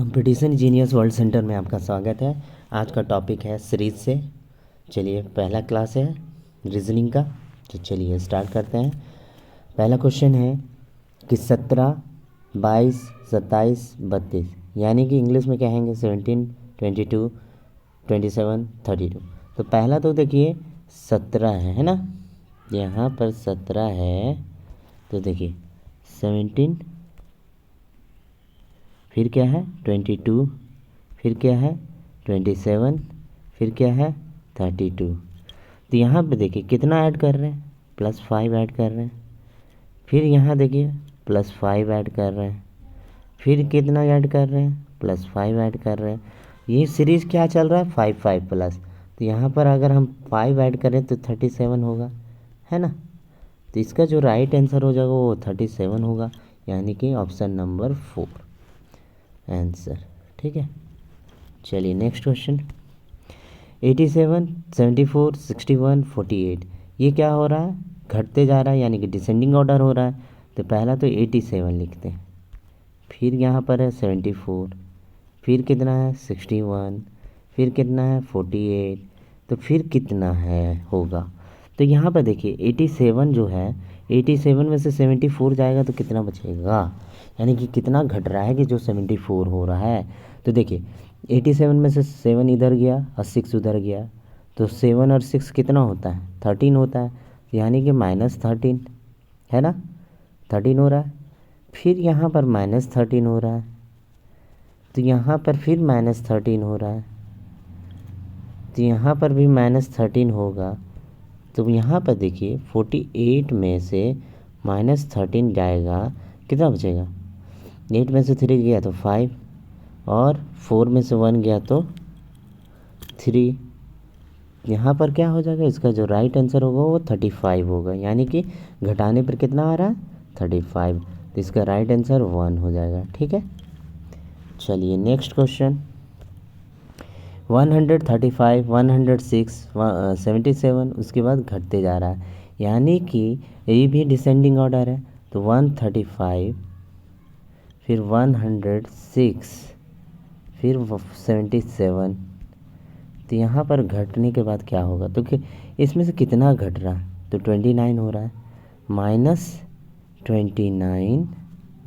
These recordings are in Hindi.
कंपटीशन जीनियस वर्ल्ड सेंटर में आपका स्वागत है। आज का टॉपिक है सीरीज से। चलिए पहला क्लास है रीजनिंग का, तो चलिए स्टार्ट करते हैं। पहला क्वेश्चन है कि 17, 22, 27, 32 यानी कि इंग्लिश में कहेंगे 17, 22, 27, 32। तो पहला तो देखिए 17 है ना, यहाँ पर 17 है। तो देखिए 17, फिर क्या है 22, फिर क्या है 27, फिर क्या है 32। तो यहाँ पे देखिए कितना ऐड कर रहे हैं, +5 ऐड कर रहे हैं। फिर यहाँ देखिए +5 ऐड कर रहे हैं, फिर कितना ऐड कर रहे हैं, +5 ऐड कर रहे हैं। ये सीरीज़ क्या चल रहा है 5 5 प्लस। तो यहाँ पर अगर हम 5 ऐड करें तो 37 होगा, है ना। तो इसका जो राइट आंसर हो जाएगा वो 37 होगा, यानी कि ऑप्शन नंबर 4 आंसर। ठीक है, चलिए नेक्स्ट क्वेश्चन 87, 74, 61, 48। ये क्या हो रहा है, घटते जा रहा है, यानी कि डिसेंडिंग ऑर्डर हो रहा है। तो पहला तो 87 लिखते हैं, फिर यहाँ पर है 74, फिर कितना है 61, फिर कितना है 48, तो फिर कितना है होगा। तो यहाँ पर देखिए 87 जो है, 87 में से 74 जाएगा तो कितना बचेगा, यानी कि कितना घट रहा है कि जो 74 हो रहा है। तो देखिए 87 में से 7 इधर गया और 6 उधर गया, तो 7 और 6 कितना होता है 13 होता है, यानी कि -13 है ना, 13 हो रहा है। फिर यहाँ पर -13 हो रहा है, तो यहाँ पर फिर -13 हो रहा है, तो यहाँ पर भी -13 होगा। तो यहाँ पर देखिए 48 में से -13 जाएगा, कितना बचेगा, 8 में से 3 गया तो 5, और 4 में से 1 गया तो 3। यहाँ पर क्या हो जाएगा, इसका जो राइट आंसर होगा वो 35 होगा, यानी कि घटाने पर कितना आ रहा है 35। तो इसका राइट आंसर 1 हो जाएगा। ठीक है, चलिए नेक्स्ट क्वेश्चन 135, 106, 77, उसके बाद घटते जा रहा है, यानी कि ये भी डिसेंडिंग ऑर्डर है। तो 135, फिर 106, फिर 77। तो यहाँ पर घटने के बाद क्या होगा, तो कि इसमें से कितना घट रहा है, तो 29 हो रहा है, -29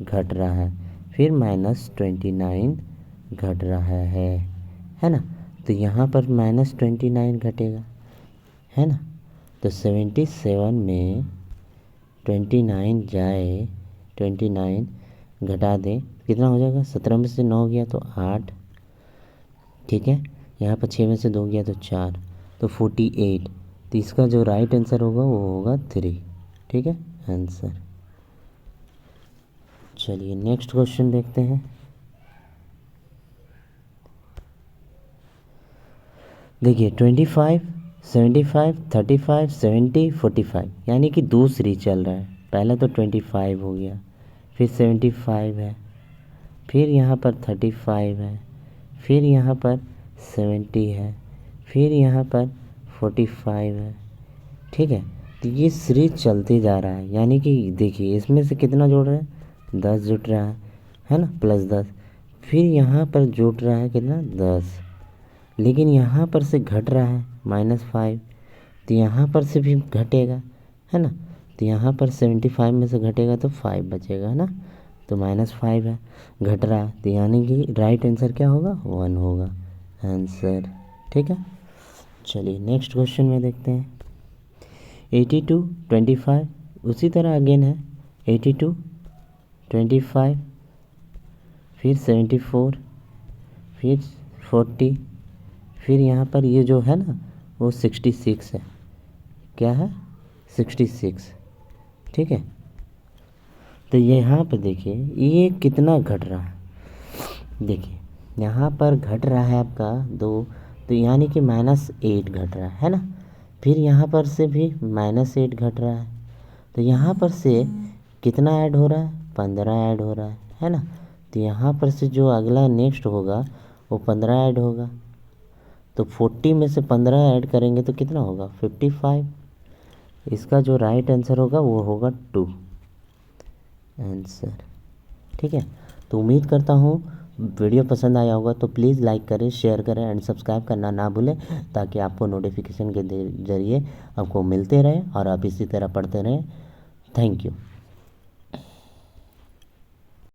घट रहा है, फिर -29 घट रहा है ना। तो यहाँ पर -29 घटेगा, है ना। तो 77 में 29 जाए, 29 घटा दें, कितना हो जाएगा, 17 में से 9 गया तो 8, ठीक है। यहाँ पर 6 में से 2 गया तो 4, तो 48। तो इसका जो राइट आंसर होगा वो होगा 3। ठीक है आंसर। चलिए नेक्स्ट क्वेश्चन देखते हैं। देखिए 25, 75, 35, 70, 45, यानी कि 2 सीरीज चल रहा है। पहला तो 25 हो गया, फिर 75 है, फिर यहाँ पर 35 है, फिर यहाँ पर 70 है, फिर यहाँ पर 45 है। ठीक है, तो ये सीरीज चलते जा रहा है, यानी कि देखिए इसमें से कितना जोड़ रहा है, 10 जुट रहा है ना, +10। फिर यहाँ पर जुट रहा है कितना 10, लेकिन यहाँ पर से घट रहा है -5, तो यहाँ पर से भी घटेगा, है ना। तो यहाँ पर 75 में से घटेगा तो 5 बचेगा, है ना। तो -5 है, घट रहा है, तो यानी कि राइट आंसर क्या होगा 1 होगा आंसर। ठीक है, चलिए नेक्स्ट क्वेश्चन में देखते हैं 82, 25, उसी तरह अगेन है 82, 25, फिर 74, फिर 40, फिर यहाँ पर ये जो है ना वो 66 है, क्या है 66। ठीक है, तो यहाँ पे देखिए ये कितना घट रहा है, देखिए यहाँ पर घट रहा है आपका 2, तो यानी कि -8 घट रहा है ना। फिर यहाँ पर से भी -8 घट रहा है, तो यहाँ पर से कितना ऐड हो रहा है 15 ऐड हो रहा है ना। तो यहाँ पर से जो अगला नेक्स्ट होगा वो 15 ऐड होगा, तो 40 में से 15 ऐड करेंगे तो कितना होगा 55। इसका जो राइट आंसर होगा वो होगा 2 आंसर। ठीक है, तो उम्मीद करता हूँ वीडियो पसंद आया होगा तो प्लीज़ लाइक करें, शेयर करें एंड सब्सक्राइब करना ना भूलें, ताकि आपको नोटिफिकेशन के ज़रिए आपको मिलते रहे और आप इसी तरह पढ़ते रहें। Thank you.